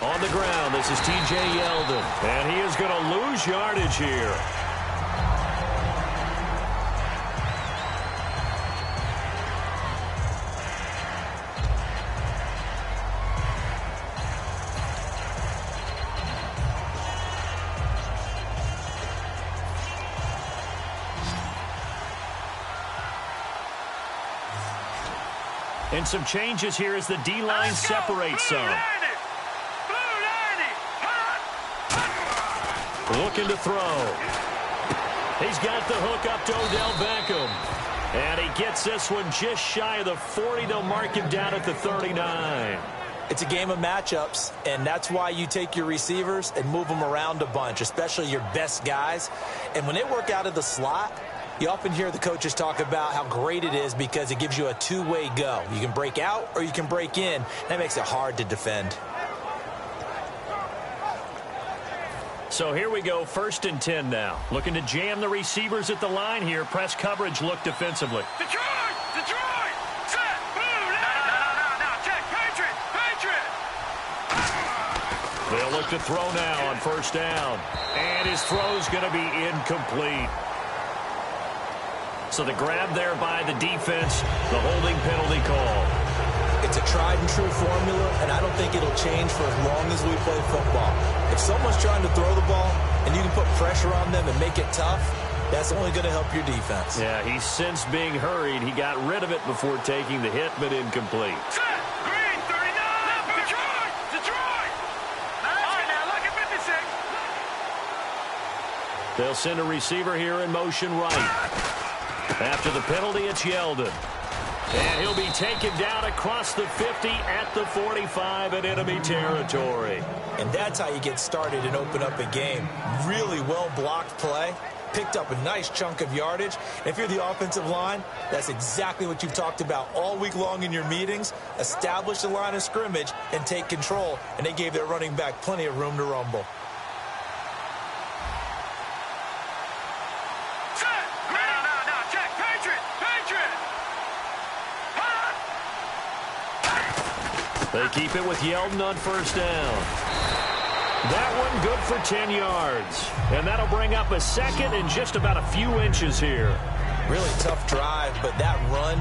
On the ground, this is T.J. Yeldon, and he is going to lose yardage here. And some changes here as the D-line separates some. Looking to throw. He's got the hook up to Odell Beckham. And he gets this one just shy of the 40. They'll mark him down at the 39. It's a game of matchups, and that's why you take your receivers and move them around a bunch, especially your best guys. And when they work out of the slot, you often hear the coaches talk about how great it is because it gives you a two-way go. You can break out or you can break in. That makes it hard to defend. So here we go, 1st and 10 now. Looking to jam the receivers at the line here. Press coverage look defensively. Detroit! Detroit! Set! Boom! No, check! Patriot! Patriot! They'll look to throw now on 1st down. And his throw's going to be incomplete. So the grab there by the defense, the holding penalty call. It's a tried-and-true formula, and I don't think it'll change for as long as we play football. If someone's trying to throw the ball and you can put pressure on them and make it tough, that's only going to help your defense. Yeah, he's since being hurried. He got rid of it before taking the hit, but incomplete. Set! Green! 39! Detroit! Detroit! All right, now look at 56. They'll send a receiver here in motion right. After the penalty, it's Yeldon. And he'll be taken down across the 50 at the 45 in enemy territory. And that's how you get started and open up a game. Really well-blocked play. Picked up a nice chunk of yardage. And if you're the offensive line, that's exactly what you've talked about all week long in your meetings. Establish the line of scrimmage and take control. And they gave their running back plenty of room to rumble. They keep it with Yeldon on 1st down. That one good for 10 yards. And that'll bring up a 2nd and just about a few inches here. Really tough drive, but that run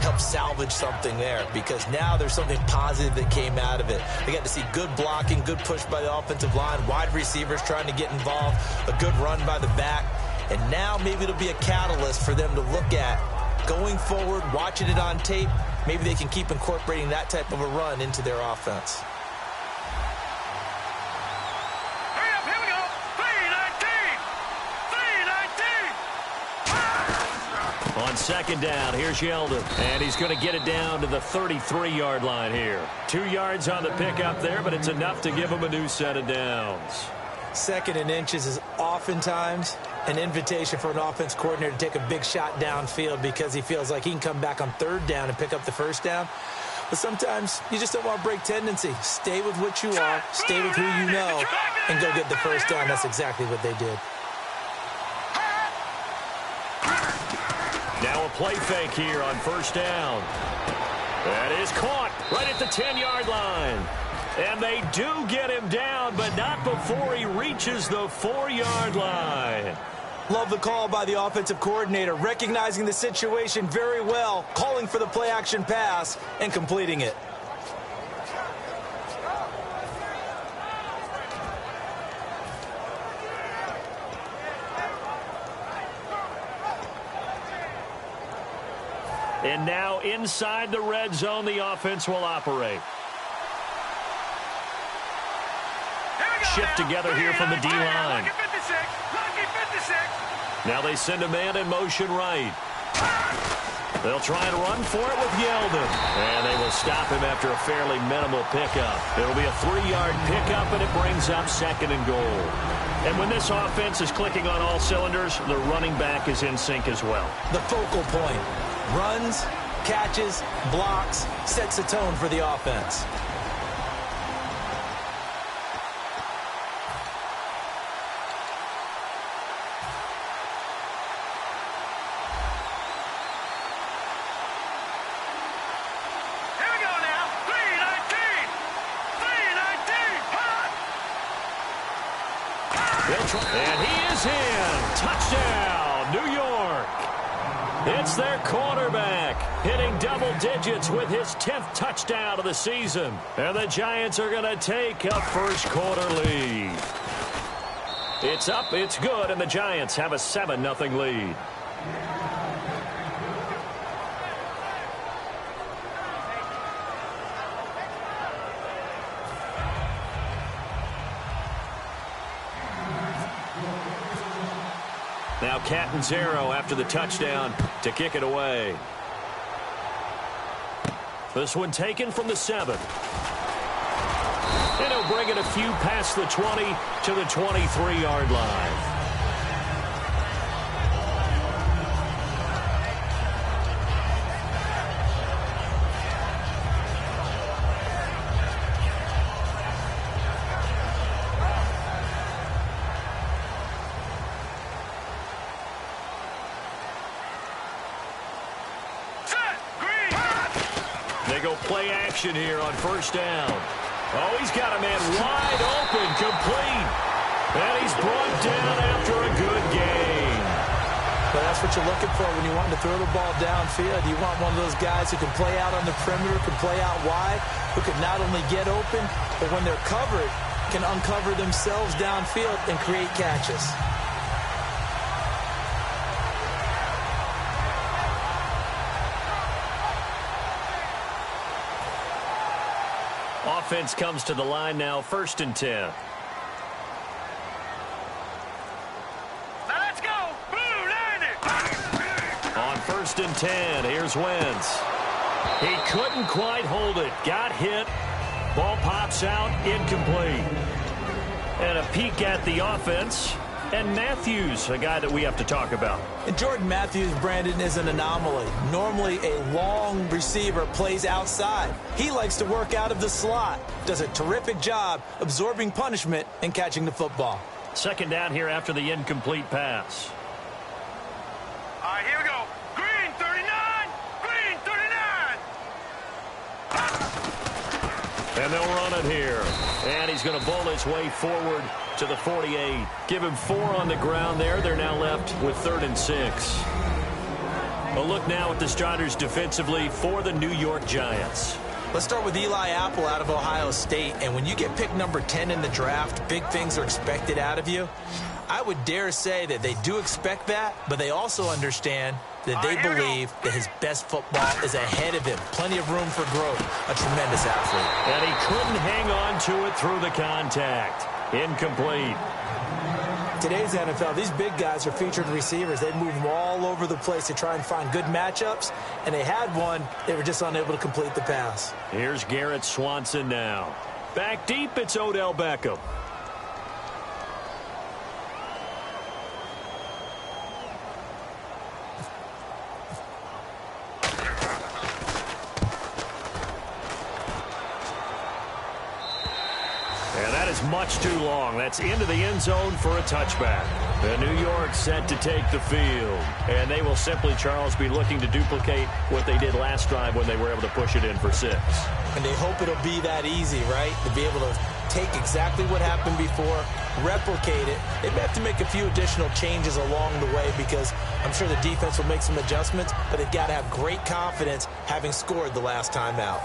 helped salvage something there because now there's something positive that came out of it. They got to see good blocking, good push by the offensive line, wide receivers trying to get involved, a good run by the back. And now maybe it'll be a catalyst for them to look at going forward, watching it on tape. Maybe they can keep incorporating that type of a run into their offense. Hurry up, here we go. 3-19. 3-19. On 2nd down, here's Yeldon. And he's going to get it down to the 33-yard line here. 2 yards on the pickup there, but it's enough to give him a new set of downs. 2nd and inches is oftentimes an invitation for an offense coordinator to take a big shot downfield because he feels like he can come back on 3rd down and pick up the 1st down. But sometimes you just don't want to break tendency. Stay with what you are, stay with who you know, and go get the 1st down. That's exactly what they did. Now a play fake here on 1st down. That is caught right at the 10-yard line. And they do get him down, but not before he reaches the 4-yard line. Love the call by the offensive coordinator, recognizing the situation very well, calling for the play-action pass, and completing it. And now inside the red zone, the offense will operate. Shift together here from the D-line. Now they send a man in motion right. They'll try and run for it with Yeldon. And they will stop him after a fairly minimal pickup. It'll be a 3-yard pickup, and it brings up 2nd and goal. And when this offense is clicking on all cylinders, the running back is in sync as well. The focal point. Runs, catches, blocks, sets the tone for the offense. Here we go now. 3-19. 3-19. And he is in. Touchdown, New York. It's their quarterback hitting double digits with his 10th touchdown of the season. And the Giants are going to take a first-quarter lead. It's up, it's good, and the Giants have a 7-0 lead. Now Catanzaro after the touchdown to kick it away. This one taken from the 7. And he'll bring it a few past the 20 to the 23-yard line. They go play action here on first down. Oh, he's got a man wide open, complete. And he's brought down after a good gain. But that's what you're looking for when you want to throw the ball downfield. You want one of those guys who can play out on the perimeter, can play out wide, who can not only get open, but when they're covered, can uncover themselves downfield and create catches. Offense comes to the line now, 1st and 10. Now let's go. Blue line. On 1st and 10, here's Wentz. He couldn't quite hold it. Got hit. Ball pops out, incomplete. And a peek at the offense. And Matthews, a guy that we have to talk about. And Jordan Matthews, Brandon, is an anomaly. Normally, a long receiver plays outside. He likes to work out of the slot. Does a terrific job absorbing punishment and catching the football. 2nd down here after the incomplete pass. All right, here we go. Green 39. Green 39. And they'll run it here. And he's going to bowl his way forward to the 48. Give him 4 on the ground there. They're now left with 3rd and 6. A look now at the starters defensively for the New York Giants. Let's start with Eli Apple out of Ohio State. And when you get picked number 10 in the draft, big things are expected out of you. I would dare say that they do expect that, but they also understand that they believe that his best football is ahead of him. Plenty of room for growth. A tremendous athlete. And he couldn't hang on to it through the contact. Incomplete. Today's NFL, these big guys are featured receivers. They move them all over the place to try and find good matchups, and they had one. They were just unable to complete the pass. Here's Garrett Swanson now. Back deep, it's Odell Beckham. Much too long. That's into the end zone for a touchback. The New York set to take the field. And they will simply, Charles, be looking to duplicate what they did last drive when they were able to push it in for 6. And they hope it'll be that easy, right? To be able to take exactly what happened before, replicate it. They may have to make a few additional changes along the way because I'm sure the defense will make some adjustments, but they've got to have great confidence having scored the last time out.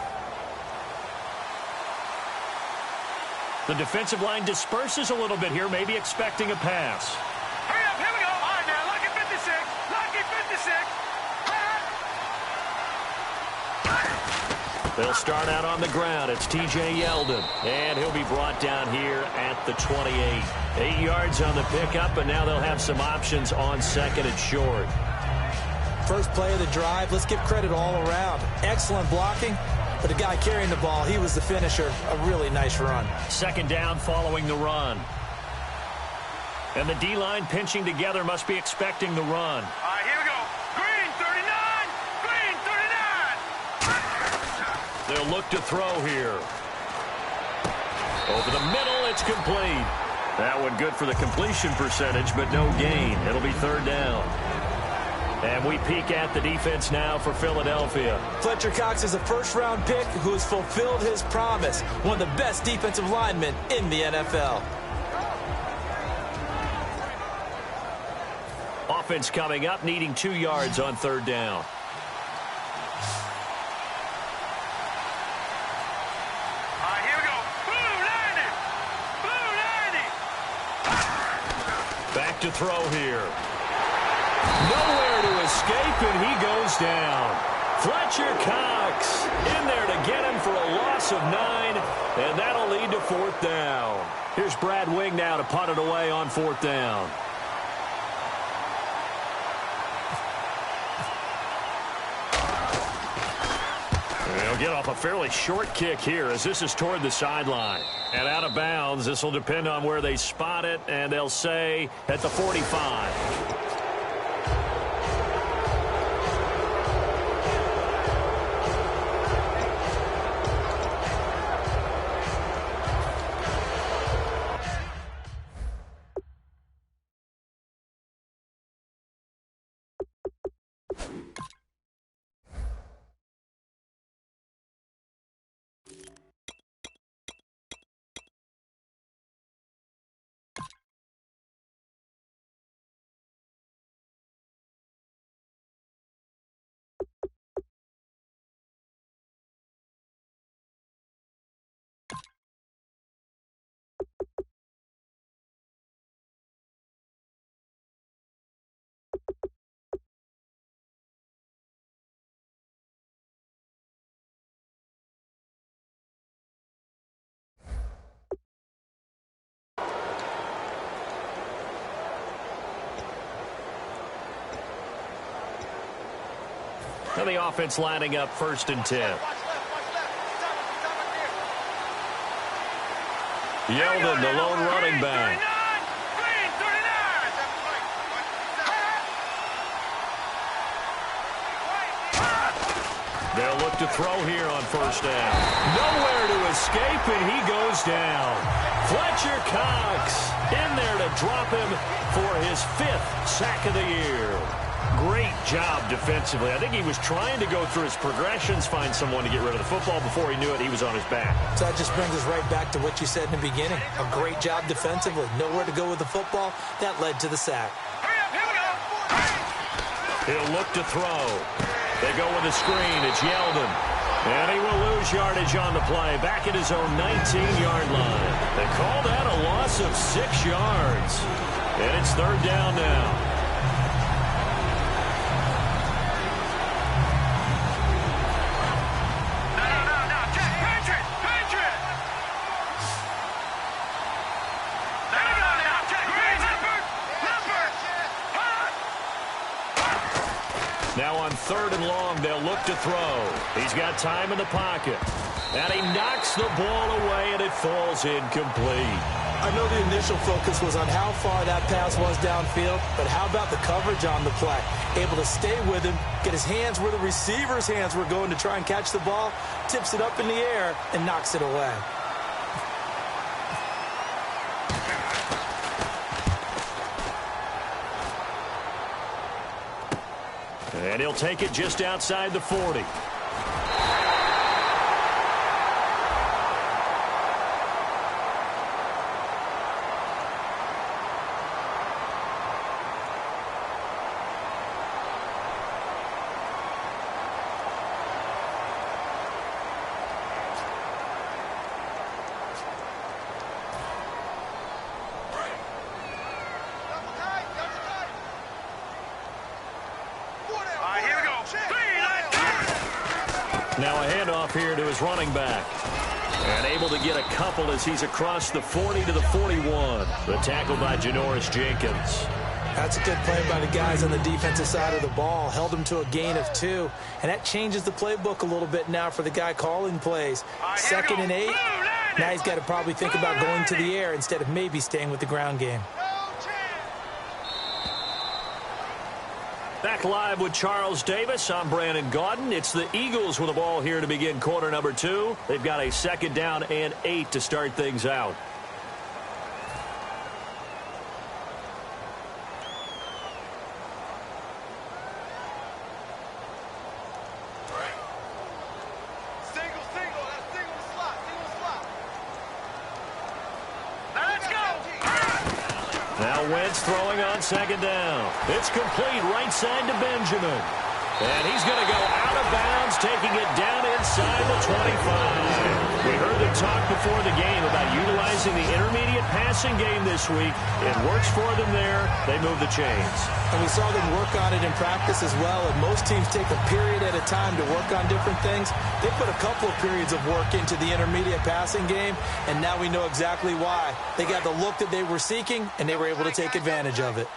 The defensive line disperses a little bit here, maybe expecting a pass. Hurry up, here we go. All right, now, lucky 56. Lucky 56. They'll start out on the ground. It's T.J. Yeldon, and he'll be brought down here at the 28. 8 yards on the pickup, and now they'll have some options on 2nd and short. First play of the drive, let's give credit all around. Excellent blocking. But the guy carrying the ball, he was the finisher. A really nice run. 2nd down following the run. And the D-line pinching together must be expecting the run. All right, here we go. Green 39. Green 39. They'll look to throw here. Over the middle, it's complete. That one good for the completion percentage, but no gain. It'll be 3rd down. And we peek at the defense now for Philadelphia. Fletcher Cox is a first-round pick who has fulfilled his promise. One of the best defensive linemen in the NFL. Offense coming up, needing 2 yards on third down. Here we go. Blue 90. Blue 90. Back to throw here. Nowhere to escape, and he goes down. Fletcher Cox in there to get him for a loss of 9, and that'll lead to fourth down. Here's Brad Wing now to punt it away on fourth down. They'll get off a fairly short kick here as this is toward the sideline. And out of bounds, this will depend on where they spot it, and they'll say at the 45. And the offense lining up 1st and 10. Yeldon, the lone running back. They'll look to throw here on 1st down. Nowhere to escape, and he goes down. Fletcher Cox in there to drop him for his 5th sack of the year. Great job defensively. I think he was trying to go through his progressions, find someone to get rid of the football. Before he knew it, he was on his back. So that just brings us right back to what you said in the beginning. A great job defensively. Nowhere to go with the football. That led to the sack. He'll look to throw. They go with a screen. It's Yeldon. And he will lose yardage on the play. Back at his own 19-yard line. They call that a loss of 6 yards. And it's 3rd down now. Now on 3rd and long, they'll look to throw. He's got time in the pocket. And he knocks the ball away, and it falls incomplete. I know the initial focus was on how far that pass was downfield, but how about the coverage on the play? Able to stay with him, get his hands where the receiver's hands were going to try and catch the ball, tips it up in the air, and knocks it away. And he'll take it just outside the 40. Now a handoff here to his running back. And able to get a couple as he's across the 40 to the 41. The tackle by Janoris Jenkins. That's a good play by the guys on the defensive side of the ball. Held him to a gain of 2. And that changes the playbook a little bit now for the guy calling plays. 2nd and 8. Now he's got to probably think about going to the air instead of maybe staying with the ground game. Back live with Charles Davis. I'm Brandon Gaudin. It's the Eagles with the ball here to begin quarter number 2. They've got a 2nd down and 8 to start things out. Now Wentz throwing on second down. It's complete right side to Benjamin. And he's going to go out of bounds, taking it down inside the 25. We heard them talk before the game about utilizing the intermediate passing game this week. It works for them there. They move the chains. And we saw them work on it in practice as well. And most teams take a period at a time to work on different things. They put a couple of periods of work into the intermediate passing game, and now we know exactly why. They got the look that they were seeking, and they were able to take advantage of it.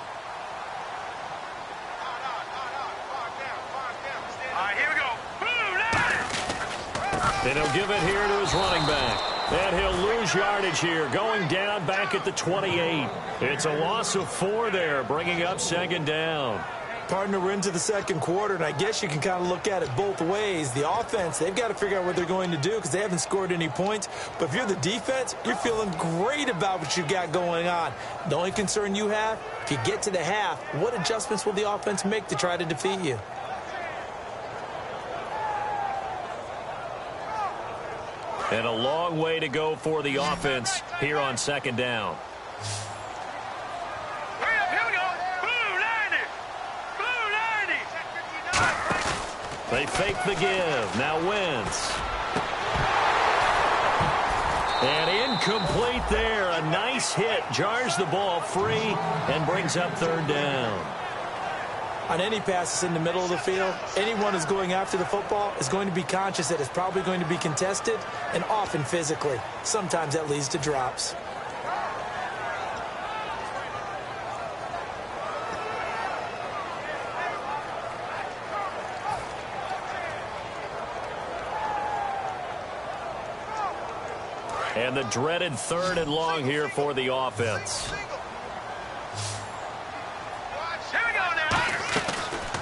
And he'll give it here to his running back. And he'll lose yardage here, going down back at the 28. It's a loss of 4 there, bringing up second down. Partner, we're into the second quarter, and I guess you can kind of look at it both ways. The offense, they've got to figure out what they're going to do because they haven't scored any points. But if you're the defense, you're feeling great about what you got going on. The only concern you have, if you get to the half, what adjustments will the offense make to try to defeat you? And a long way to go for the offense here on second down. Here we go. Blue 90. Blue 90. They fake the give. Now Wentz. And incomplete there. A nice hit. Jars the ball free and brings up third down. On any passes in the middle of the field, anyone who's going after the football is going to be conscious that it's probably going to be contested and often physically. Sometimes that leads to drops. And the dreaded third and long here for the offense.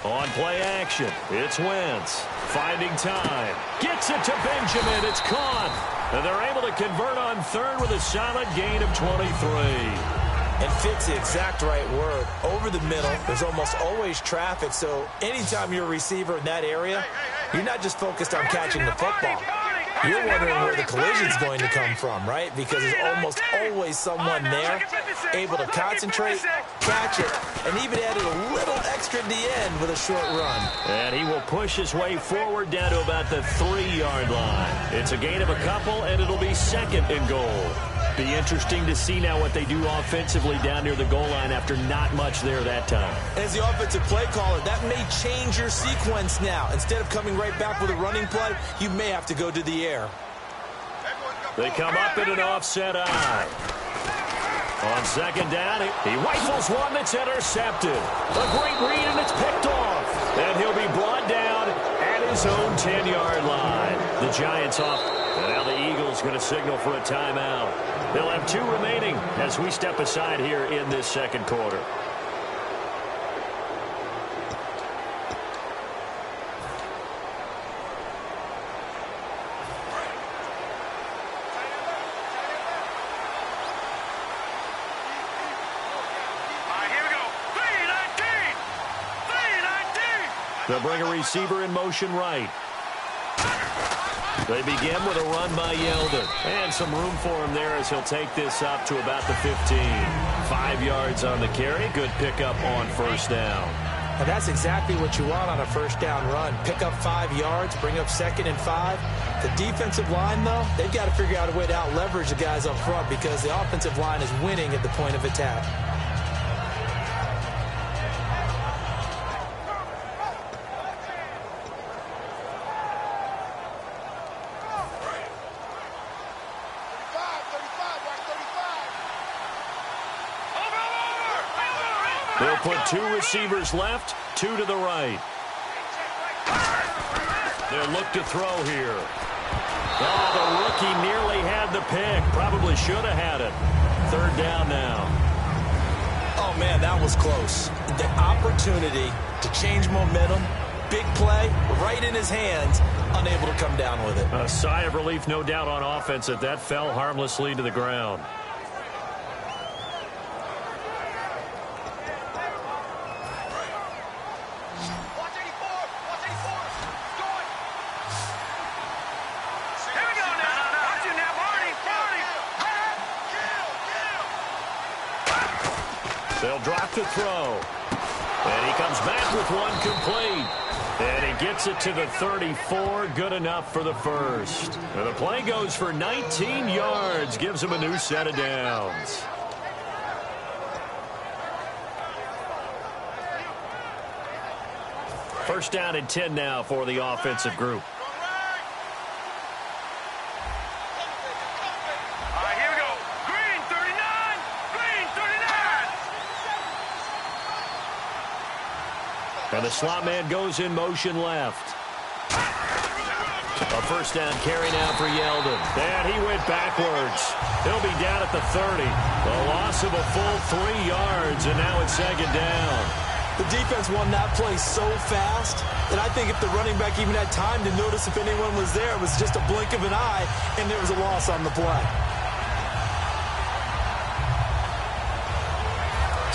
On play action, it's Wentz. Finding time. Gets it to Benjamin. It's caught. And they're able to convert on third with a solid gain of 23. And fits the exact right word. Over the middle, there's almost always traffic. So anytime you're a receiver in that area, you're not just focused on catching the football. You're wondering where the collision's going to come from, right? Because there's almost always someone there able to concentrate, catch it, and even added a little extra at the end with a short run. And he will push his way forward down to about the 3-yard line. It's a gain of a couple, and it'll be second and goal. Be interesting to see now what they do offensively down near the goal line after not much there that time. As the offensive play caller, that may change your sequence now. Instead of coming right back with a running play, you may have to go to the air. They come up in an offset eye. On second down, he rifles one that's intercepted. A great read, and it's picked off. And he'll be brought down at his own 10-yard line. The Giants off. And now the Eagles going to signal for a timeout. They'll have 2 remaining as we step aside here in this second quarter. They'll bring a receiver in motion right. They begin with a run by Yeldon. And some room for him there as he'll take this up to about the 15. 5 yards on the carry. Good pickup on first down. And that's exactly what you want on a first down run. Pick up 5 yards, bring up second and 5. The defensive line, though, they've got to figure out a way to out-leverage the guys up front because the offensive line is winning at the point of attack. They'll put 2 receivers left, 2 to the right. They'll look to throw here. Oh, the rookie nearly had the pick. Probably should have had it. Third down now. Oh, man, that was close. The opportunity to change momentum, big play, right in his hands, unable to come down with it. A sigh of relief, no doubt, on offense that that fell harmlessly to the ground. They'll drop to throw. And he comes back with one complete. And he gets it to the 34. Good enough for the first. And the play goes for 19 yards. Gives him a new set of downs. First down and 10 now for the offensive group. All right, here we go. Green 39. Green 39. And the slot man goes in motion left. A first down carry now for Yeldon. And he went backwards. He'll be down at the 30. A loss of a full 3 yards, and now it's second down. The defense won that play so fast that I think if the running back even had time to notice if anyone was there, it was just a blink of an eye, and there was a loss on the play.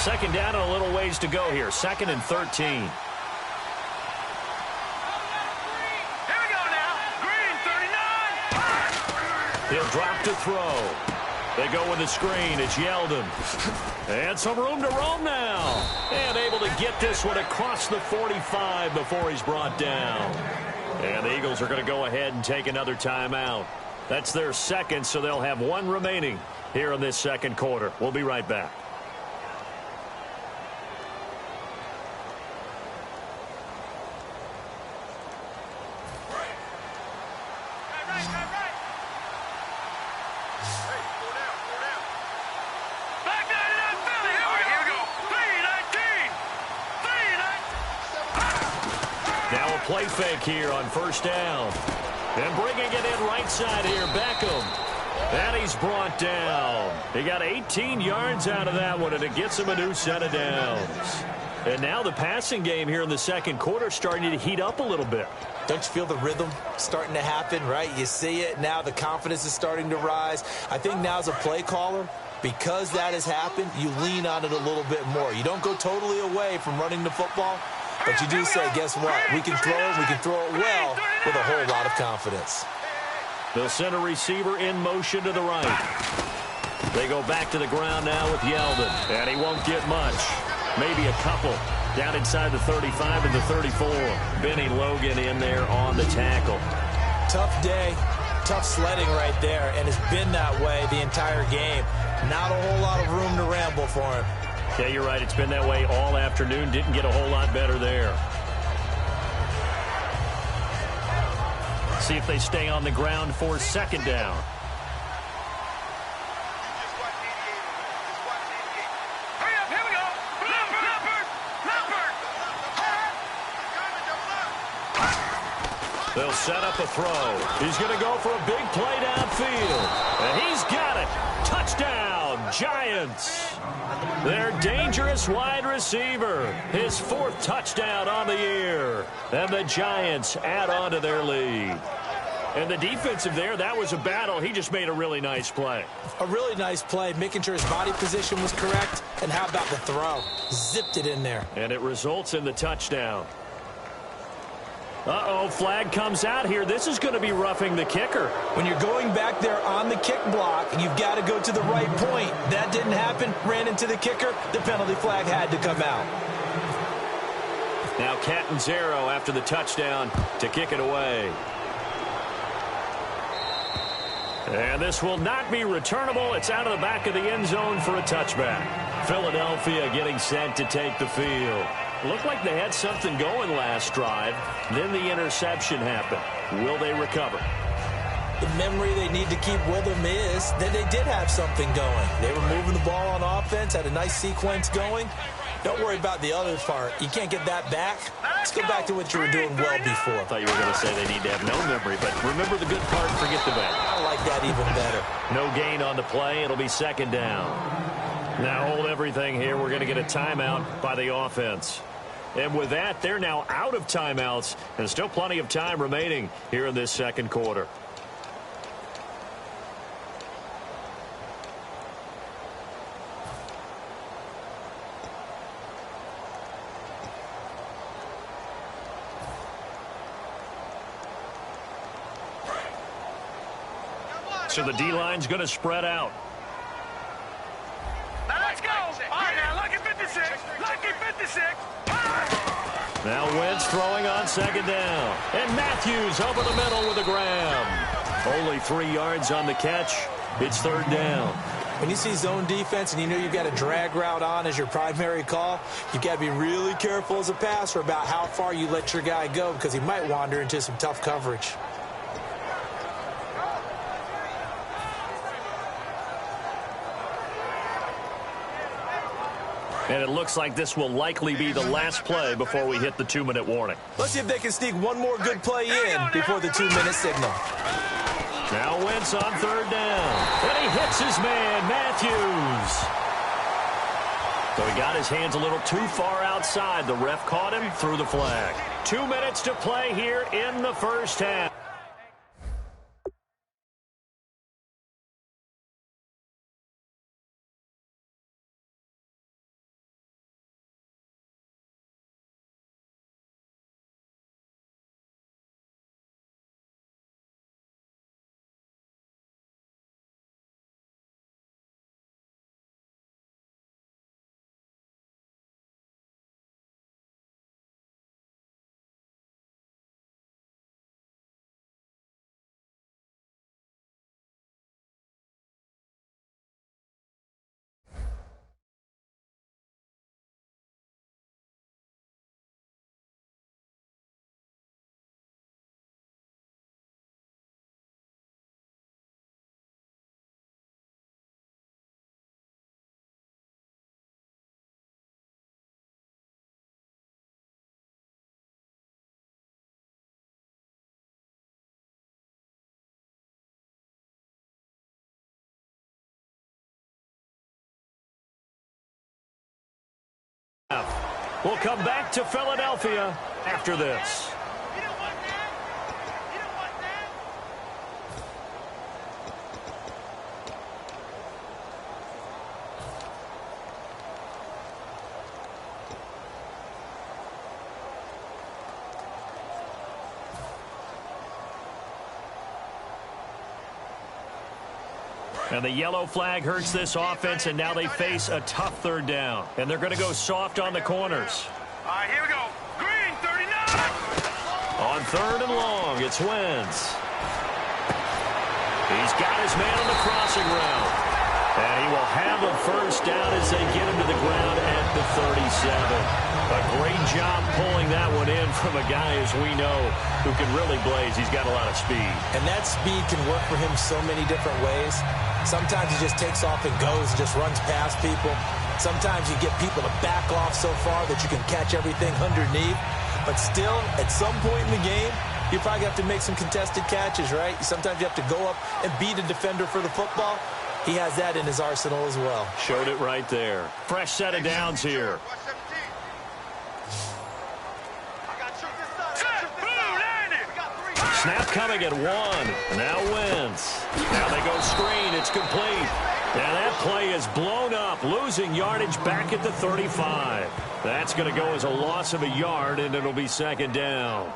Second down and a little ways to go here. 2nd and 13. He'll drop to throw. They go with the screen. It's Yeldon. And some room to roam now. And able to get this one across the 45 before he's brought down. And the Eagles are going to go ahead and take another timeout. That's their second, so they'll have one remaining here in this second quarter. We'll be right back. Play fake here on first down. And bringing it in right side here, Beckham. And he's brought down. He got 18 yards out of that one, and it gets him a new set of downs. And now the passing game here in the second quarter starting to heat up a little bit. Don't you feel the rhythm starting to happen, right? You see it now. The confidence is starting to rise. I think now as a play caller, because that has happened, you lean on it a little bit more. You don't go totally away from running the football. But you do say, guess what? We can throw it. We can throw it well with a whole lot of confidence. They'll send a receiver in motion to the right. They go back to the ground now with Yeldon. And he won't get much. Maybe a couple. Down inside the 35 and the 34. Benny Logan in there on the tackle. Tough day. Tough sledding right there. And it's been that way the entire game. Not a whole lot of room to ramble for him. Yeah, you're right. It's been that way all afternoon. Didn't get a whole lot better there. See if they stay on the ground for second down. Hurry up, here we go. Leopard. They'll set up a throw. He's going to go for a big play downfield. And he's got it. Touchdown, Giants. Their dangerous wide receiver. His 4th touchdown on the year. And the Giants add on to their lead. And the defensive there, that was a battle. He just made a really nice play. A really nice play, making sure his body position was correct. And how about the throw? Zipped it in there. And it results in the touchdown. Uh-oh, flag comes out here. This is going to be roughing the kicker. When you're going back there on the kick block, you've got to go to the right point. That didn't happen. Ran into the kicker. The penalty flag had to come out. Now Catanzaro after the touchdown to kick it away. And this will not be returnable. It's out of the back of the end zone for a touchback. Philadelphia getting set to take the field. Looked like they had something going last drive. Then the interception happened. Will they recover? The memory they need to keep with them is that they did have something going. They were moving the ball on offense, had a nice sequence going. Don't worry about the other part. You can't get that back. Let's go back to what you were doing well before. I thought you were going to say they need to have no memory, but remember the good part, forget the bad. I like that even better. No gain on the play. It'll be second down. Now hold everything here. We're going to get a timeout by the offense. And with that, they're now out of timeouts. And still plenty of time remaining here in this second quarter. So the D-line's going to spread out. Now let's go. All right, now look at 57. 56. Now Wentz throwing on second down. And Matthews over the middle with a grab. Only 3 yards on the catch. It's third down. When you see zone defense and you know you've got a drag route on as your primary call, you've got to be really careful as a passer about how far you let your guy go because he might wander into some tough coverage. And it looks like this will likely be the last play before we hit the 2-minute warning. Let's see if they can sneak one more good play in before the 2-minute signal. Now Wentz on third down. And he hits his man, Matthews. So he got his hands a little too far outside. The ref caught him, threw the flag. 2 minutes to play here in the first half. We'll come back to Philadelphia after this. And the yellow flag hurts this offense, and now they face a tough third down. And they're going to go soft on the corners. All right, here we go. Green, 39. On third and long, it's Wentz. He's got his man on the crossing route. And he will have a first down as they get him to the ground at the 37. A great job pulling that one in from a guy, as we know, who can really blaze. He's got a lot of speed. And that speed can work for him so many different ways. Sometimes he just takes off and goes and just runs past people. Sometimes you get people to back off so far that you can catch everything underneath. But still, at some point in the game, you probably have to make some contested catches, right? Sometimes you have to go up and beat a defender for the football. He has that in his arsenal as well. Showed it right there. Fresh set of downs here. Snap coming at 1. Now Wentz. Now they go screen. It's complete. And that play is blown up, losing yardage back at the 35. That's going to go as a loss of a yard, and it'll be second down.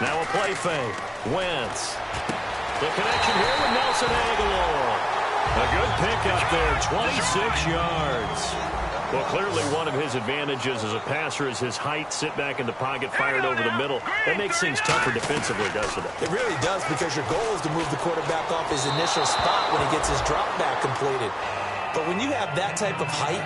Now a play fake. Wentz. The connection here with Nelson Aguilar. A good pickup there, 26 yards. Well, clearly one of his advantages as a passer is his height. Sit back in the pocket, fired over the middle. That makes things tougher defensively, doesn't it? It really does, because your goal is to move the quarterback off his initial spot when he gets his drop back completed. But when you have that type of height,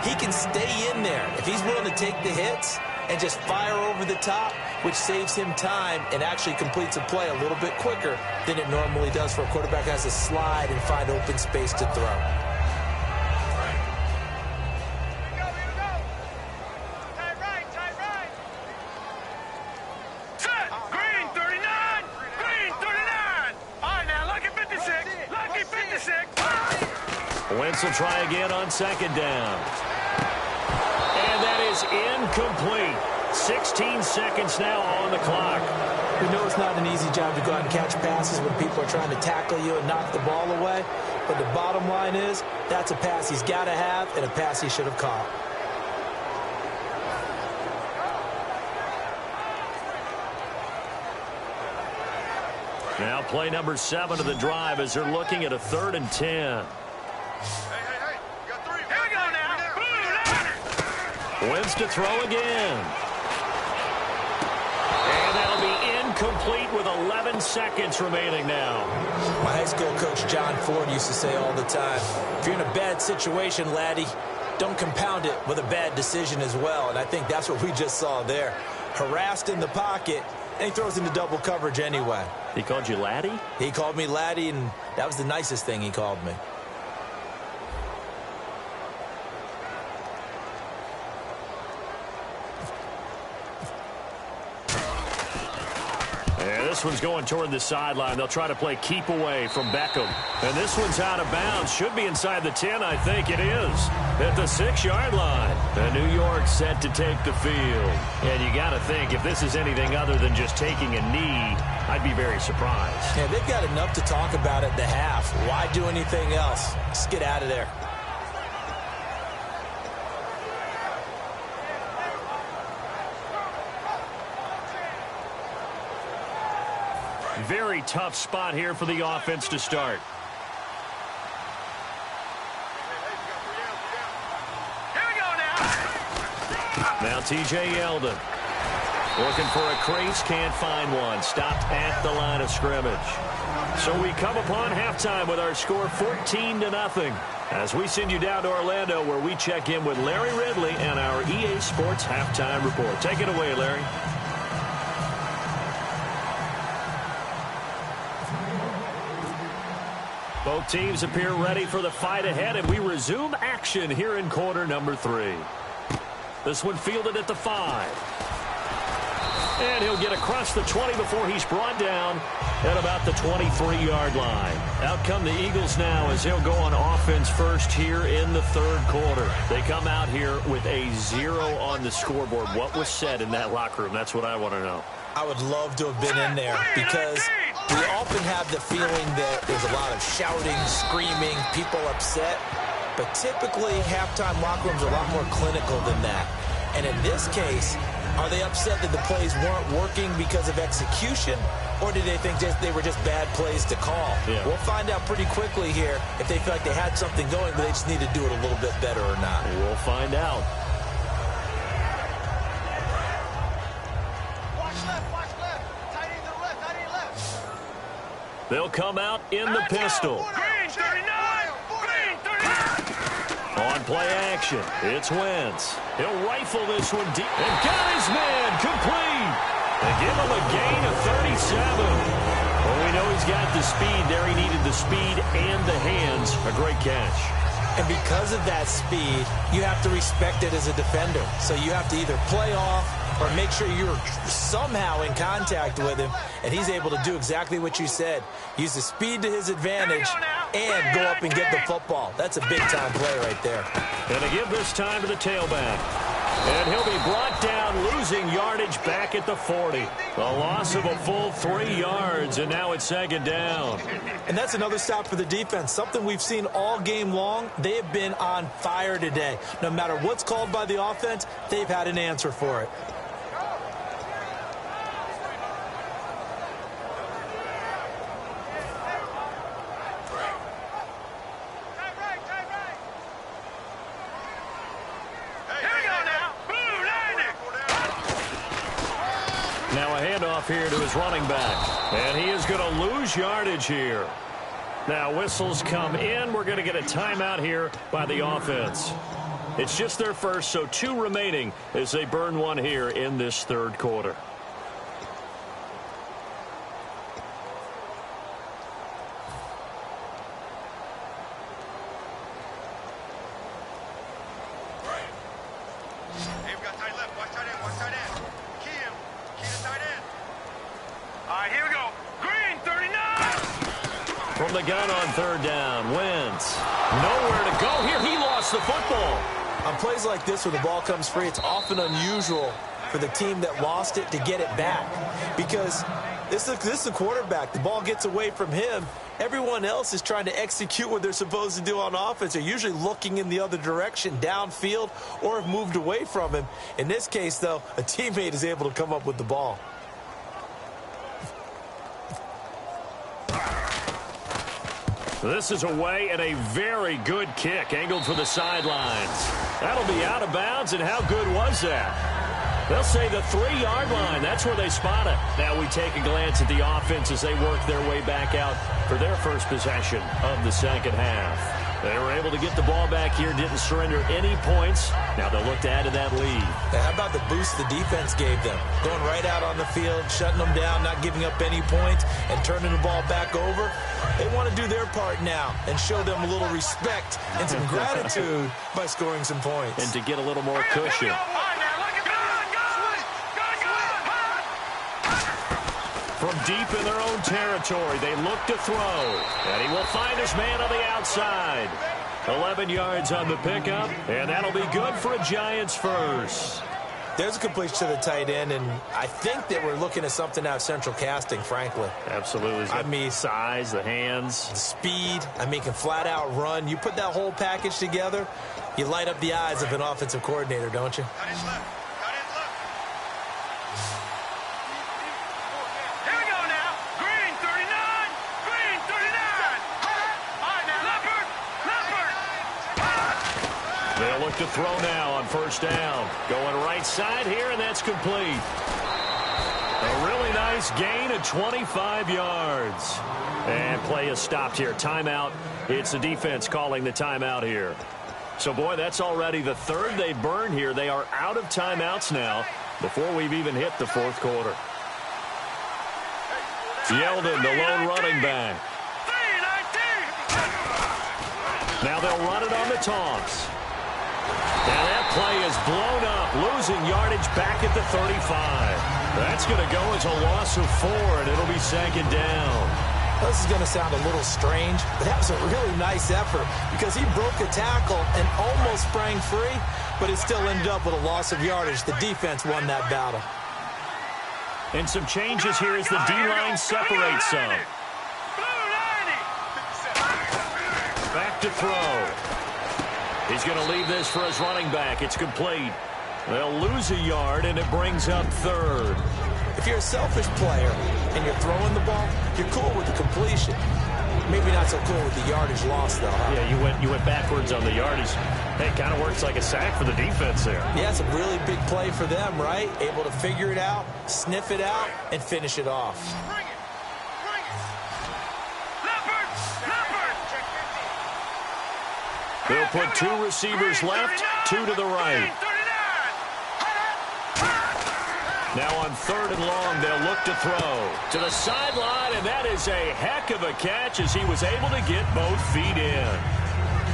he can stay in there. If he's willing to take the hits and just fire over the top, which saves him time and actually completes a play a little bit quicker than it normally does for a quarterback who has to slide and find open space to throw. Set. Green, 39. Green, 39. All right, now, lucky 56. Lucky 56. Wentz will try again on second down. And that is incomplete. 16 seconds now on the clock. We know it's not an easy job to go out and catch passes when people are trying to tackle you and knock the ball away. But the bottom line is, that's a pass he's got to have and a pass he should have caught. Now play number 7 of the drive as they're looking at a 3rd and 10. Hey, you got 3. Here we go now. Wins to throw again. And that'll be incomplete with 11 seconds remaining now. My high school coach John Ford used to say all the time, if you're in a bad situation, laddie, don't compound it with a bad decision as well. And I think that's what we just saw there. Harassed in the pocket, and he throws into double coverage anyway. He called you laddie? He called me laddie, and that was the nicest thing he called me. And this one's going toward the sideline. They'll try to play keep away from Beckham. And this one's out of bounds. Should be inside the 10, I think it is. At the 6-yard line. And New York set to take the field. And you got to think, if this is anything other than just taking a knee, I'd be very surprised. Yeah, they've got enough to talk about at the half. Why do anything else? Just get out of there. Very tough spot here for the offense to start. Here we go now. Now T.J. Yeldon. Looking for a crease, can't find one. Stopped at the line of scrimmage. So we come upon halftime with our score 14-0. As we send you down to Orlando, where we check in with Larry Ridley and our EA Sports Halftime Report. Take it away, Larry. Both teams appear ready for the fight ahead, and we resume action here in quarter number 3. This one fielded at the 5. And he'll get across the 20 before he's brought down at about the 23-yard line. Out come the Eagles now as they'll go on offense first here in the 3rd quarter. They come out here with a 0 on the scoreboard. What was said in that locker room? That's what I want to know. I would love to have been in there because we often have the feeling that there's a lot of shouting, screaming, people upset. But typically, halftime locker rooms are a lot more clinical than that. And in this case, are they upset that the plays weren't working because of execution, or did they think they were just bad plays to call? Yeah. We'll find out pretty quickly here if they feel like they had something going, but they just need to do it a little bit better or not. We'll find out. They'll come out in the pistol. Green 39. Green 39. On play action, it's Wentz. He'll rifle this one deep and got his man complete. They give him a gain of 37. Well, we know he's got the speed there. He needed the speed and the hands. A great catch. And because of that speed, you have to respect it as a defender. So you have to either play off or make sure you're somehow in contact with him, and he's able to do exactly what you said. Use the speed to his advantage and go up and get the football. That's a big-time play right there. And to give this time to the tailback. And he'll be brought down, losing yardage back at the 40. A loss of a full 3 yards, and now it's 2nd down. And that's another stop for the defense. Something we've seen all game long. They have been on fire today. No matter what's called by the offense, they've had an answer for it. Here to his running back, and he is going to lose yardage here. Now whistles come in. We're going to get a timeout here by the offense. It's just their first, so 2 remaining as they burn one here in this 3rd quarter. From the gun on 3rd down, Wentz. Nowhere to go here. He lost the football. On plays like this where the ball comes free, it's often unusual for the team that lost it to get it back. Because this is a quarterback. The ball gets away from him. Everyone else is trying to execute what they're supposed to do on offense. They're usually looking in the other direction, downfield, or have moved away from him. In this case, though, a teammate is able to come up with the ball. This is away and a very good kick, angled for the sidelines. That'll be out of bounds, and how good was that? They'll say the 3-yard line. That's where they spot it. Now we take a glance at the offense as they work their way back out for their first possession of the second half. They were able to get the ball back here, didn't surrender any points. Now they'll look to add to that lead. Now, how about the boost the defense gave them? Going right out on the field, shutting them down, not giving up any points, and turning the ball back over. They want to do their part now and show them a little respect and some gratitude by scoring some points. And to get a little more cushion. From deep in their own territory, they look to throw. And he will find his man on the outside. 11 yards on the pickup, and that'll be good for a Giants first. There's a completion to the tight end, and I think that we're looking at something out of central casting, frankly. Absolutely. I mean, size, the hands. The speed. I mean, can flat out run. You put that whole package together, you light up the eyes of an offensive coordinator, don't you? They'll look to throw now on first down. Going right side here, and that's complete. A really nice gain of 25 yards. And play is stopped here. Timeout. It's the defense calling the timeout here. So, boy, that's already the third they burn here. They are out of timeouts now before we've even hit the fourth quarter. Yeldon, the lone running back. Now they'll run it on the toss. Now that play is blown up, losing yardage back at the 35. That's going to go as a loss of 4, and it'll be second down. This is going to sound a little strange, but that was a really nice effort because he broke a tackle and almost sprang free, but it still ended up with a loss of yardage. The defense won that battle. And some changes here as the D-line separates some. Back to throw. He's going to leave this for his running back. It's complete. They'll lose a yard, and it brings up third. If you're a selfish player and you're throwing the ball, you're cool with the completion. Maybe not so cool with the yardage loss, though, huh? Yeah, you went backwards on the yardage. Hey, it kind of works like a sack for the defense there. Yeah, it's a really big play for them, right? Able to figure it out, sniff it out, and finish it off. They'll put 2 receivers left, 2 to the right. Now on third and long, they'll look to throw to the sideline, and that is a heck of a catch as he was able to get both feet in.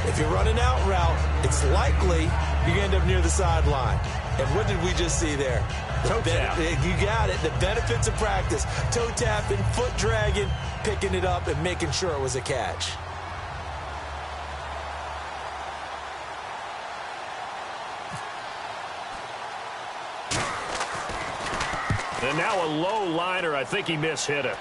If you're running out route, it's likely you end up near the sideline. And what did we just see there? Toe tap. You got it. The benefits of practice. Toe tapping, foot dragging, picking it up, and making sure it was a catch. And now a low liner. I think he mishit it.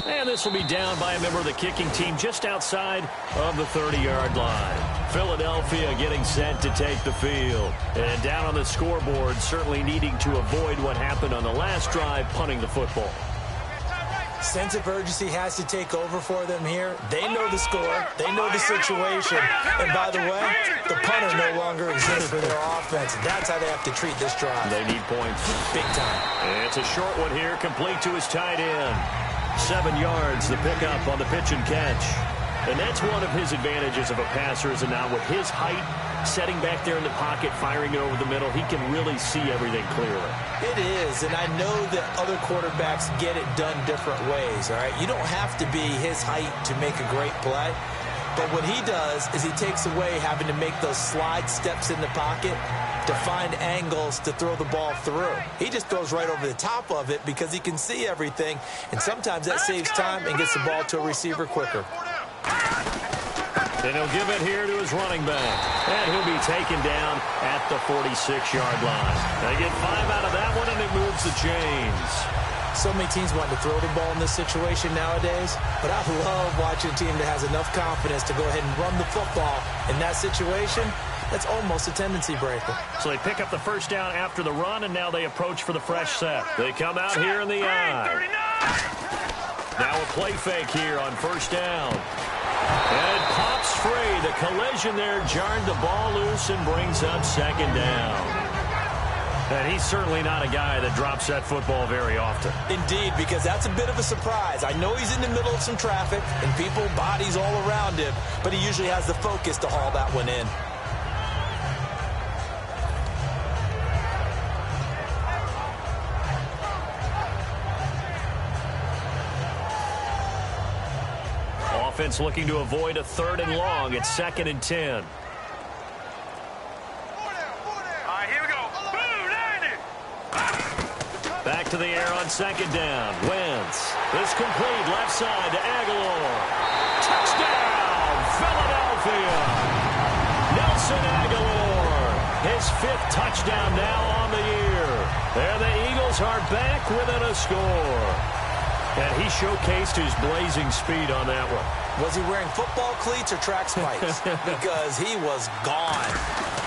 And this will be down by a member of the kicking team just outside of the 30-yard line. Philadelphia getting set to take the field. And down on the scoreboard, certainly needing to avoid what happened on the last drive, punting the football. Sense of urgency has to take over for them here. They know the score. They know the situation. And by the way, the punter no longer exists for their offense. That's how they have to treat this drive. They need points. Big time. And it's a short one here, complete to his tight end. 7 yards, the pickup on the pitch and catch. And that's one of his advantages of a passer, is now with his height, setting back there in the pocket, firing it over the middle, he can really see everything clearly. It is, and I know that other quarterbacks get it done different ways, all right? You don't have to be his height to make a great play, but what he does is he takes away having to make those slide steps in the pocket to find angles to throw the ball through. He just throws right over the top of it because he can see everything, and sometimes that saves time and gets the ball to a receiver quicker. And he'll give it here to his running back. And he'll be taken down at the 46-yard line. They get 5 out of that one, and it moves the chains. So many teams want to throw the ball in this situation nowadays, but I love watching a team that has enough confidence to go ahead and run the football in that situation. That's almost a tendency breaker. So they pick up the first down after the run, and now they approach for the fresh set. They come out here in the eye. Now a play fake here on first down. And it pops free. The collision there jarred the ball loose and brings up second down. And he's certainly not a guy that drops that football very often. Indeed, because that's a bit of a surprise. I know he's in the middle of some traffic and people, bodies all around him, but he usually has the focus to haul that one in. Offense looking to avoid a 3rd and long. It's 2nd and 10. Back to the air on 2nd down. Wentz. This complete left side to Aguilar. Touchdown, Philadelphia. Nelson Aguilar. His 5th touchdown now on the year. There the Eagles are back within a score. And he showcased his blazing speed on that one. Was he wearing football cleats or track spikes? Because he was gone.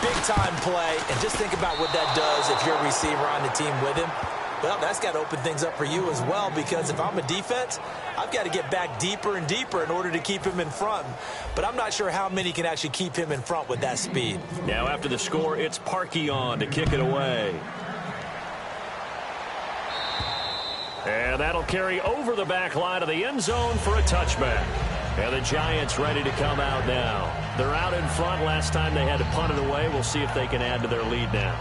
Big-time play. And just think about what that does if you're a receiver on the team with him. Well, that's got to open things up for you as well, because if I'm a defense, I've got to get back deeper and deeper in order to keep him in front. But I'm not sure how many can actually keep him in front with that speed. Now after the score, it's Parkey on to kick it away. And that'll carry over the back line of the end zone for a touchback. And the Giants ready to come out now. They're out in front. Last time they had to punt it away. We'll see if they can add to their lead now.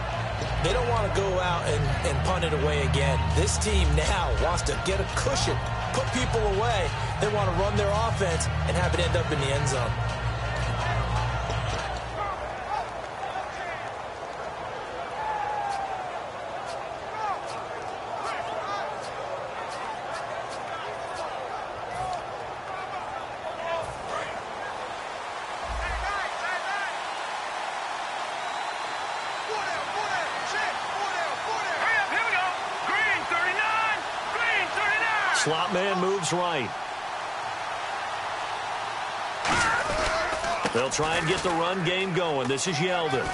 They don't want to go out and punt it away again. This team now wants to get a cushion, put people away. They want to run their offense and have it end up in the end zone. Slot man moves right. They'll try and get the run game going. This is Yeldon.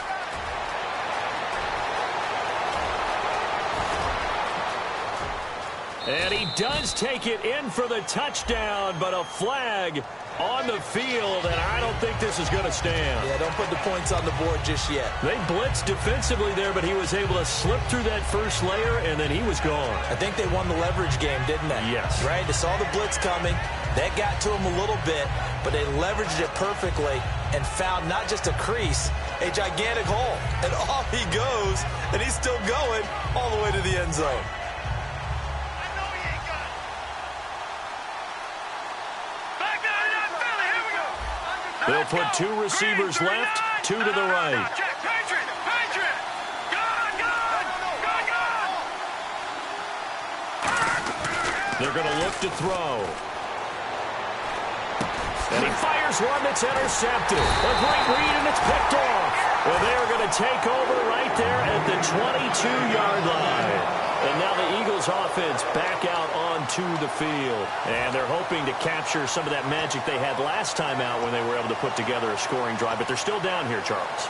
And he does take it in for the touchdown, but a flag on the field, and I don't think this is going to stand. Yeah, don't put the points on the board just yet. They blitzed defensively there, but he was able to slip through that first layer, and then he was gone. I think they won the leverage game, didn't they? Yes. Right? They saw the blitz coming. That got to him a little bit, but they leveraged it perfectly and found not just a crease, a gigantic hole. And off he goes, and he's still going all the way to the end zone. They'll put 2 receivers left, 2 to the right. They're going to look to throw. And he fires one that's intercepted. A great read, and it's picked off. Well, they're going to take over right there at the 22-yard line. And now the Eagles offense back out onto the field. And they're hoping to capture some of that magic they had last time out when they were able to put together a scoring drive. But they're still down here, Charles.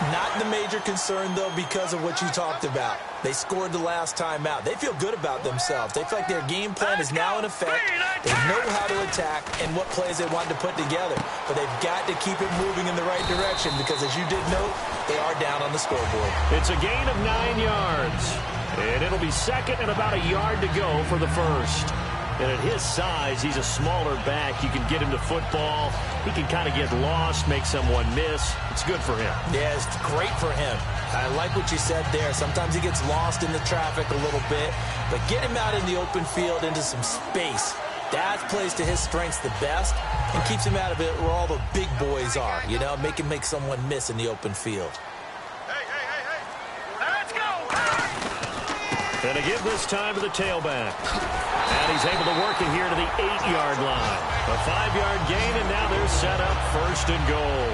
Not the major concern, though, because of what you talked about. They scored the last time out. They feel good about themselves. They feel like their game plan is now in effect. They know how to attack and what plays they want to put together. But they've got to keep it moving in the right direction because, as you did note, they are down on the scoreboard. It's a gain of 9 yards. And it'll be second and about a yard to go for the first. And at his size, he's a smaller back. You can get him to football. He can kind of get lost, make someone miss. It's good for him. Yeah, it's great for him. I like what you said there. Sometimes he gets lost in the traffic a little bit. But get him out in the open field into some space. That plays to his strengths the best and keeps him out of it where all the big boys are. You know, make him make someone miss in the open field. Let's go! And to give this time to the tailback. And he's able to work it here to the 8-yard line. A 5-yard gain, and now they're set up 1st and goal.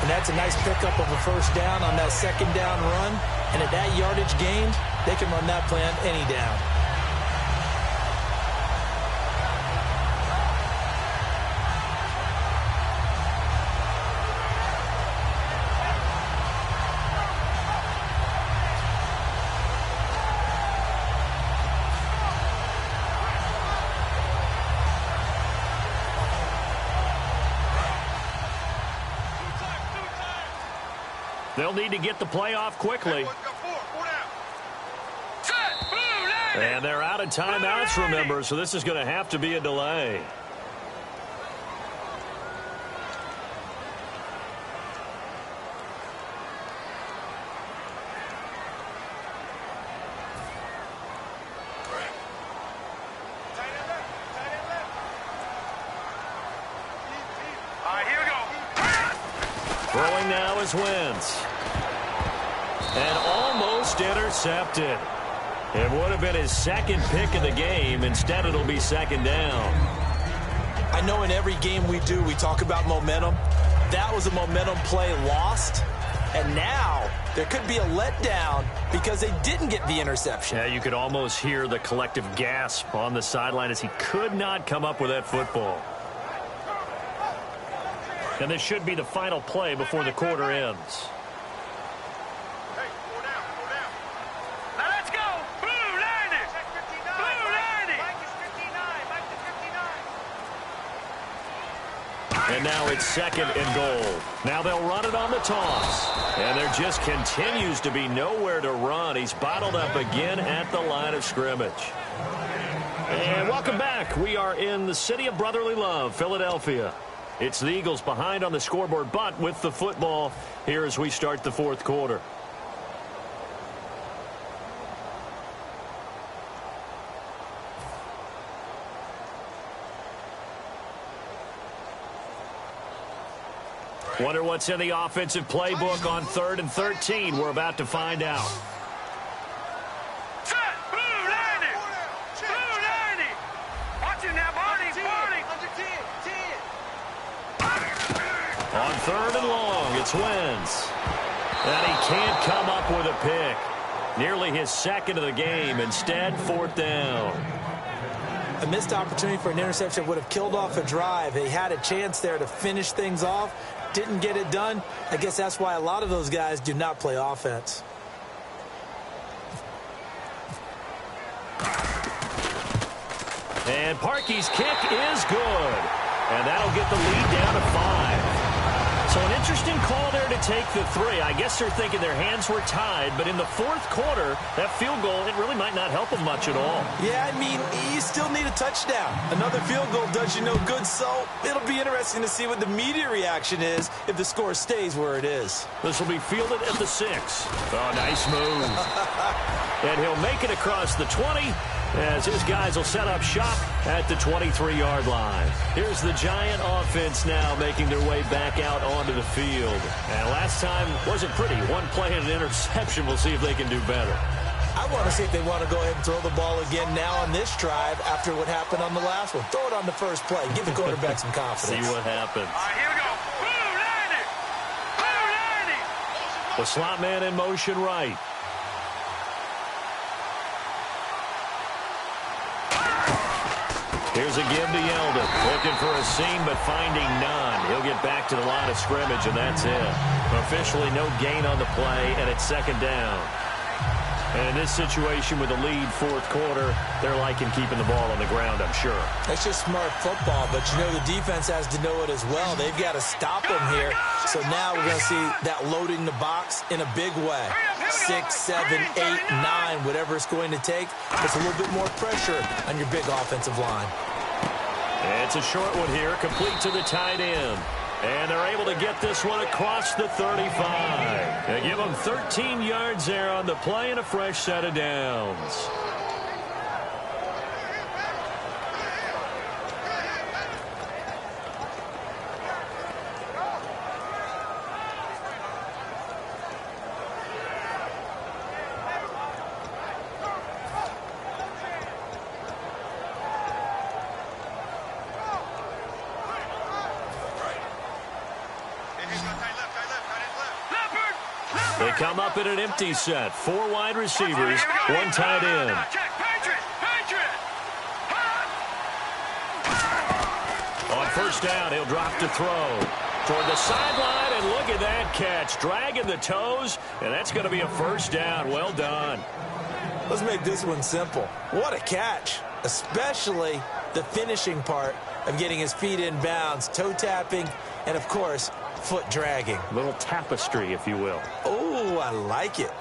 And that's a nice pickup of a first down on that second down run. And at that yardage gain, they can run that play on any down. They'll need to get the play off quickly. And they're out of timeouts, remember, so this is going to have to be a delay. Throwing now is Wentz. And almost intercepted. It would have been his second pick of the game. Instead, it'll be second down. I know in every game we do, we talk about momentum. That was a momentum play lost. And now there could be a letdown because they didn't get the interception. Yeah, you could almost hear the collective gasp on the sideline as he could not come up with that football. And this should be the final play before the quarter ends. And now it's 2nd and goal. Now they'll run it on the toss. And there just continues to be nowhere to run. He's bottled up again at the line of scrimmage. And welcome back. We are in the city of brotherly love, Philadelphia. It's the Eagles behind on the scoreboard, but with the football here as we start the 4th quarter. Wonder what's in the offensive playbook on 3rd and 13. We're about to find out. Set, blue 90. Blue 90. Watching that body. Under 10. On 3rd and long, it's Wentz. And he can't come up with a pick. Nearly his second of the game. Instead, 4th down. A missed opportunity for an interception would have killed off a drive. They had a chance there to finish things off. Didn't get it done. I guess that's why a lot of those guys do not play offense. And Parkey's kick is good. And that'll get the lead down to 5. So an interesting call there to take the 3. I guess they're thinking their hands were tied, but in the 4th quarter, that field goal, it really might not help them much at all. Yeah, I mean, you still need a touchdown. Another field goal does you no good, so it'll be interesting to see what the media reaction is if the score stays where it is. This will be fielded at the 6. Oh, nice move. And he'll make it across the 20 as his guys will set up shop at the 23-yard line. Here's the Giant offense now making their way back out onto the field. And last time wasn't pretty. One play and an interception. We'll see if they can do better. I want to see if they want to go ahead and throw the ball again now on this drive after what happened on the last one. Throw it on the first play. Give the quarterback some confidence. See what happens. All right, here we go. Blue 90. Blue 90. The slot man in motion right. Here's a give to Yeldon. Looking for a seam, but finding none. He'll get back to the line of scrimmage, and that's it. Officially no gain on the play, and it's 2nd down. And in this situation with the lead 4th quarter, they're liking keeping the ball on the ground, I'm sure. That's just smart football, but you know the defense has to know it as well. They've got to stop them here. So now we're going to see that loading the box in a big way. 6, 7, 8, 9, whatever it's going to take. It's a little bit more pressure on your big offensive line. It's a short one here, complete to the tight end. And they're able to get this one across the 35. They give them 13 yards there on the play and a fresh set of downs. come up in an empty set. 4 wide receivers, 1 tight end. On first down, he'll drop to throw. Toward the sideline, and look at that catch. Dragging the toes, and that's going to be a first down. Well done. Let's make this one simple. What a catch, especially the finishing part of getting his feet in bounds, toe tapping, and, of course, foot dragging. A little tapestry, if you will. Oh, I like it.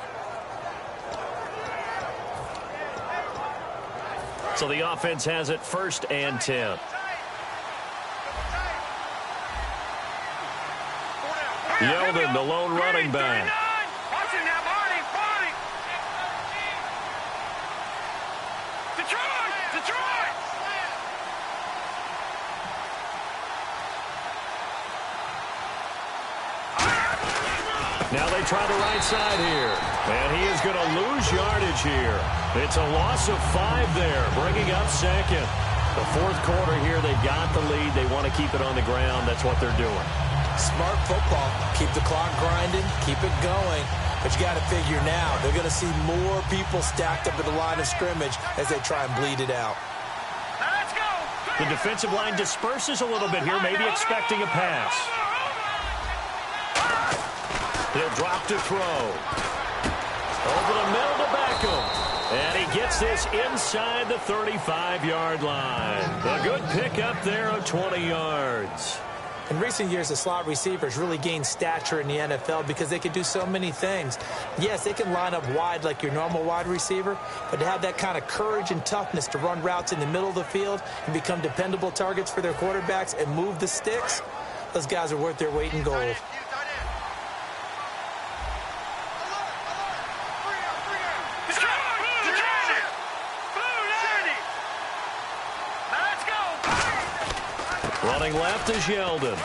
So the offense has it 1st and 10. Yeldon, the lone running back. Now they try the right side here. And he is going to lose yardage here. It's a loss of 5 there, bringing up 2nd. The 4th quarter here, they've got the lead. They want to keep it on the ground. That's what they're doing. Smart football. Keep the clock grinding. Keep it going. But you got to figure now, they're going to see more people stacked up at the line of scrimmage as they try and bleed it out. Let's go. The defensive line disperses a little bit here, maybe expecting a pass. He'll drop to throw. Over the middle to Beckham. And he gets this inside the 35-yard line. A good pickup there of 20 yards. In recent years, the slot receivers really gained stature in the NFL because they can do so many things. Yes, they can line up wide like your normal wide receiver, but to have that kind of courage and toughness to run routes in the middle of the field and become dependable targets for their quarterbacks and move the sticks, those guys are worth their weight in gold. Running left is Yeldon.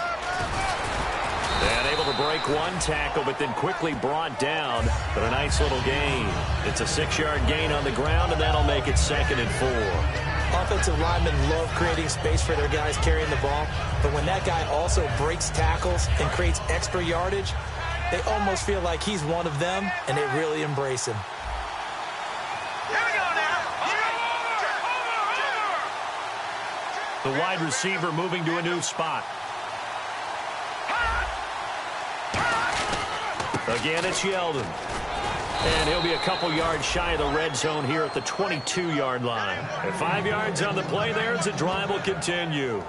And able to break 1 tackle, but then quickly brought down. But a nice little gain. It's a 6-yard gain on the ground, and that'll make it 2nd and 4. Offensive linemen love creating space for their guys carrying the ball. But when that guy also breaks tackles and creates extra yardage, they almost feel like he's one of them, and they really embrace him. The wide receiver moving to a new spot. Again, it's Yeldon. And he'll be a couple yards shy of the red zone here at the 22-yard line. At 5 yards on the play there, as the drive will continue.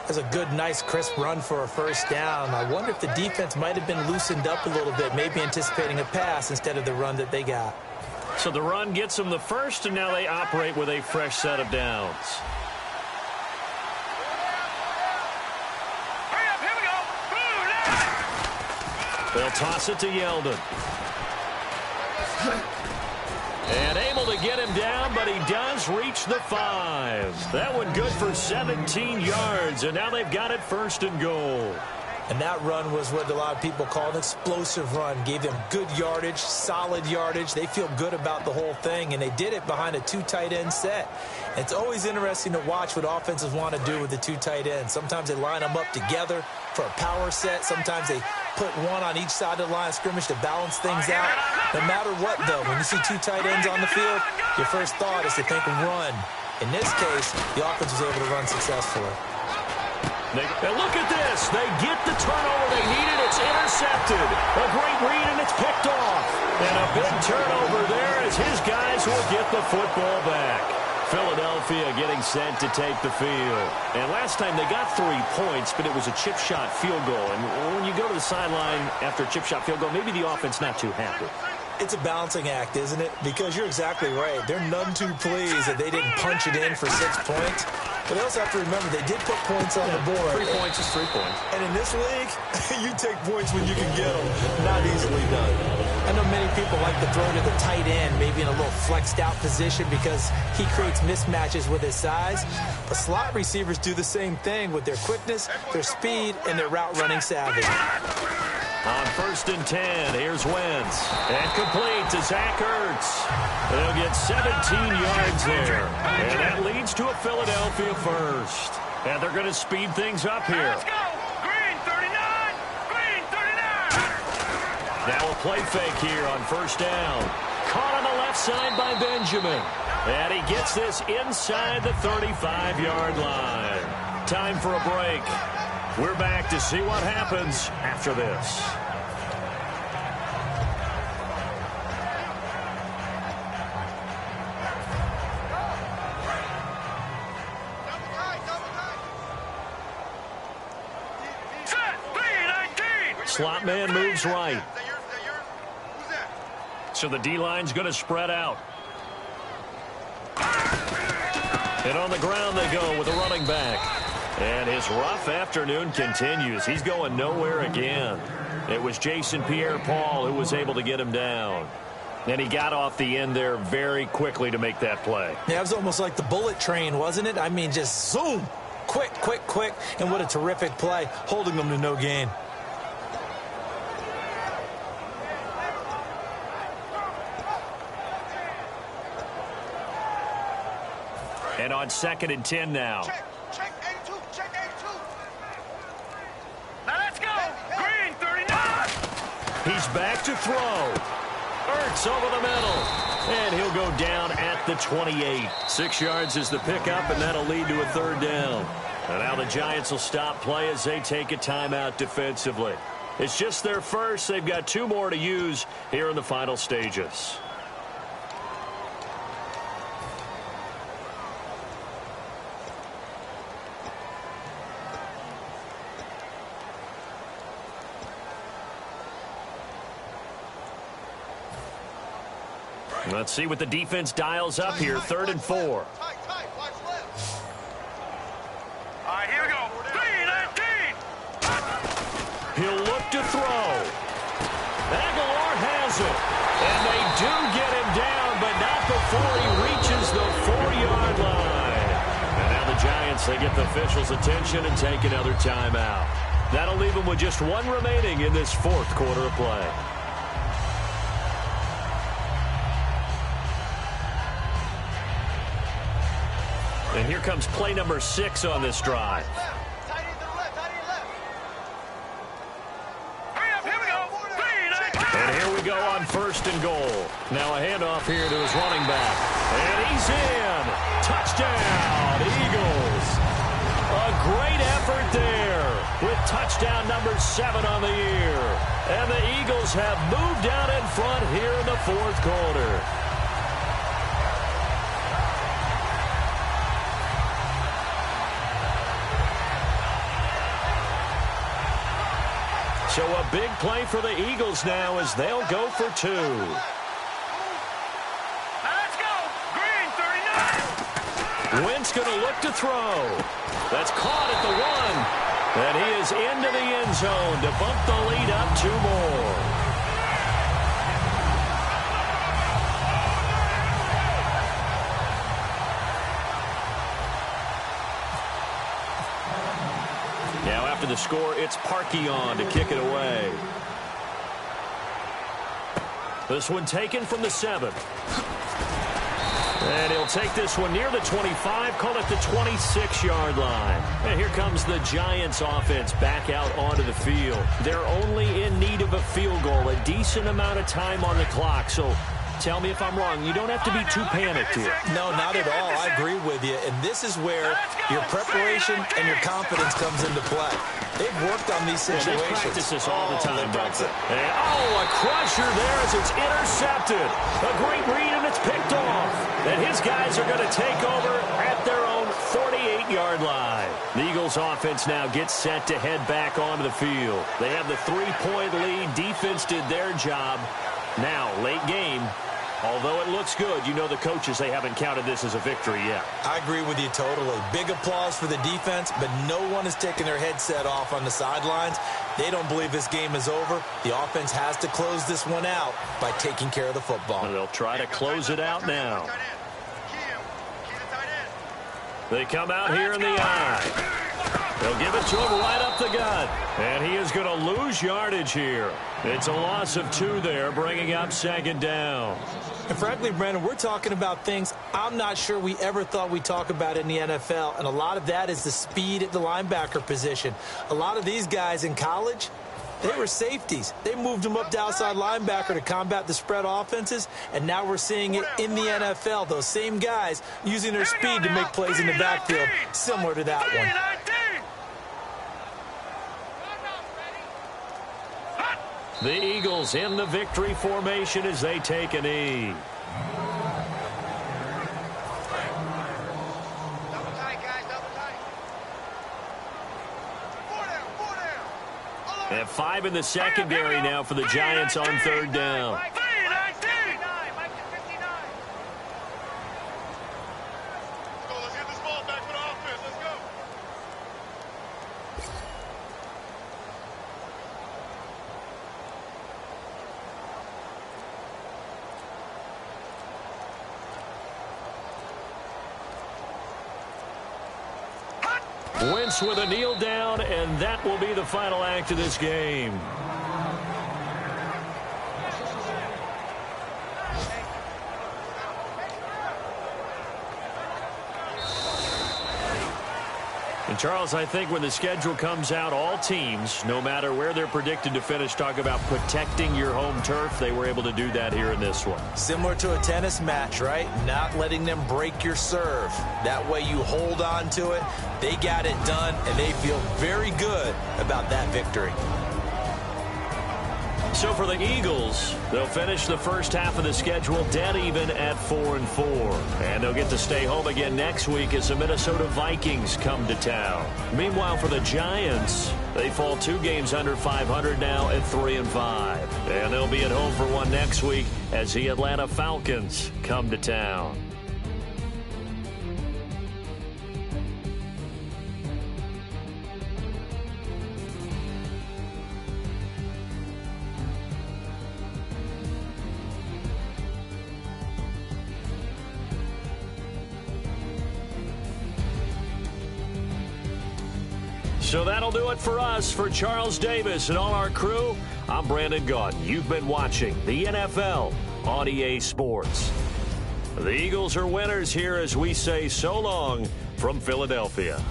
That's a good, nice, crisp run for a first down. I wonder if the defense might have been loosened up a little bit, maybe anticipating a pass instead of the run that they got. So the run gets them the first, and now they operate with a fresh set of downs. They'll toss it to Yeldon. And able to get him down, but he does reach the 5. That one good for 17 yards, and now they've got it 1st and goal. And that run was what a lot of people call an explosive run. Gave them good yardage, solid yardage. They feel good about the whole thing, and they did it behind a 2 tight end set. It's always interesting to watch what offenses want to do with the 2 tight ends. Sometimes they line them up together for a power set. Sometimes they put one on each side of the line of scrimmage to balance things out. No matter what, though, when you see 2 tight ends on the field, your first thought is to think run. In this case, the offense was able to run successfully. And look at this. They get the turnover they needed. It's intercepted. A great read, and it's picked off. And a big turnover there as his guys will get the football back. Philadelphia getting set to take the field. And last time they got 3 points, but it was a chip shot field goal. And when you go to the sideline after a chip shot field goal, maybe the offense not too happy. It's a balancing act, isn't it? Because you're exactly right. They're none too pleased that they didn't punch it in for 6 points. But they also have to remember they did put points on the board. 3 points is 3 points. And in this league, you take points when you can get them. Not easily done. I know many people like to throw to the tight end, maybe in a little flexed out position because he creates mismatches with his size. But slot receivers do the same thing with their quickness, their speed, and their route running savvy. On 1st and 10, here's Wentz. And complete to Zach Ertz. They'll get 17 yards there. And that leads to a Philadelphia first. And they're going to speed things up here. Let's go. Green 39. Green 39. Now a play fake here on first down. Caught on the left side by Benjamin. And he gets this inside the 35-yard line. Time for a break. We're back to see what happens after this. Slot man moves right. So the D-line's going to spread out. And on the ground they go with a running back. And his rough afternoon continues. He's going nowhere again. It was Jason Pierre-Paul who was able to get him down. And he got off the end there very quickly to make that play. Yeah, it was almost like the bullet train, wasn't it? I mean, just zoom. Quick, quick, quick. And what a terrific play, holding them to no gain. And on 2nd and 10 now. Check A2, check A2. Now let's go. Green, 39. He's back to throw. Ertz over the middle. And he'll go down at the 28. 6 yards is the pickup, and that'll lead to a 3rd down. And now the Giants will stop play as they take a timeout defensively. It's just their first. They've got 2 more to use here in the final stages. Let's see what the defense dials up here. 3rd and 4. All right, here we go. 3-19. He'll look to throw. Aguilar has it. And they do get him down, but not before he reaches the 4-yard line. And now the Giants, they get the officials' attention and take another timeout. That'll leave them with just 1 remaining in this 4th quarter of play. And here comes play number 6 on this drive. And here we go on 1st and goal. Now a handoff here to his running back. And he's in. Touchdown, Eagles. A great effort there with touchdown number 7 on the year. And the Eagles have moved out in front here in the 4th quarter. So a big play for the Eagles now as they'll go for 2. Now let's go. Green, 39. Wentz going to look to throw. That's caught at the 1. And he is into the end zone to bump the lead up 2 more. Now after the score, it's Parkey on to kick it away. This one taken from the 7. And he'll take this one near the 25, call it the 26-yard line. And here comes the Giants offense back out onto the field. They're only in need of a field goal, a decent amount of time on the clock. So tell me if I'm wrong. You don't have to be too panicked here. No, not at all. I agree with you. And this is where your preparation and your confidence comes into play. They've worked on these situations. They practice this all the time, don't they? And, a crusher there as it's intercepted. A great read, and it's picked off. And his guys are going to take over at their own 48-yard line. The Eagles offense now gets set to head back onto the field. They have the 3-point lead. Defense did their job. Now, late game. Although it looks good, you know the coaches, they haven't counted this as a victory yet. I agree with you totally. Big applause for the defense, but no one is taking their headset off on the sidelines. They don't believe this game is over. The offense has to close this one out by taking care of the football. And they'll try to close it out now. They come out here in the eye. They'll give it to him right up the gut. And he is going to lose yardage here. It's a loss of 2 there, bringing up 2nd down. And frankly, Brandon, we're talking about things I'm not sure we ever thought we'd talk about in the NFL. And a lot of that is the speed at the linebacker position. A lot of these guys in college, They were safeties. They moved them up to outside linebacker to combat the spread offenses, and now we're seeing it in the NFL. Those same guys using their speed to make plays in the backfield, similar to that one. The Eagles in the victory formation as they take a knee. And 5 in the secondary now for the Giants on 3rd down. Wentz with a kneel down, and that will be the final act of this game. And Charles, I think when the schedule comes out, all teams, no matter where they're predicted to finish, talk about protecting your home turf. They were able to do that here in this one. Similar to a tennis match, right? Not letting them break your serve. That way you hold on to it. They got it done, and they feel very good about that victory. So for the Eagles, they'll finish the first half of the schedule dead even at 4-4. And they'll get to stay home again next week as the Minnesota Vikings come to town. Meanwhile, for the Giants, they fall 2 games under 500 now at 3-5. And they'll be at home for one next week as the Atlanta Falcons come to town. So that'll do it for us. For Charles Davis and all our crew, I'm Brandon Gaudin. You've been watching the NFL on EA Sports. The Eagles are winners here as we say so long from Philadelphia.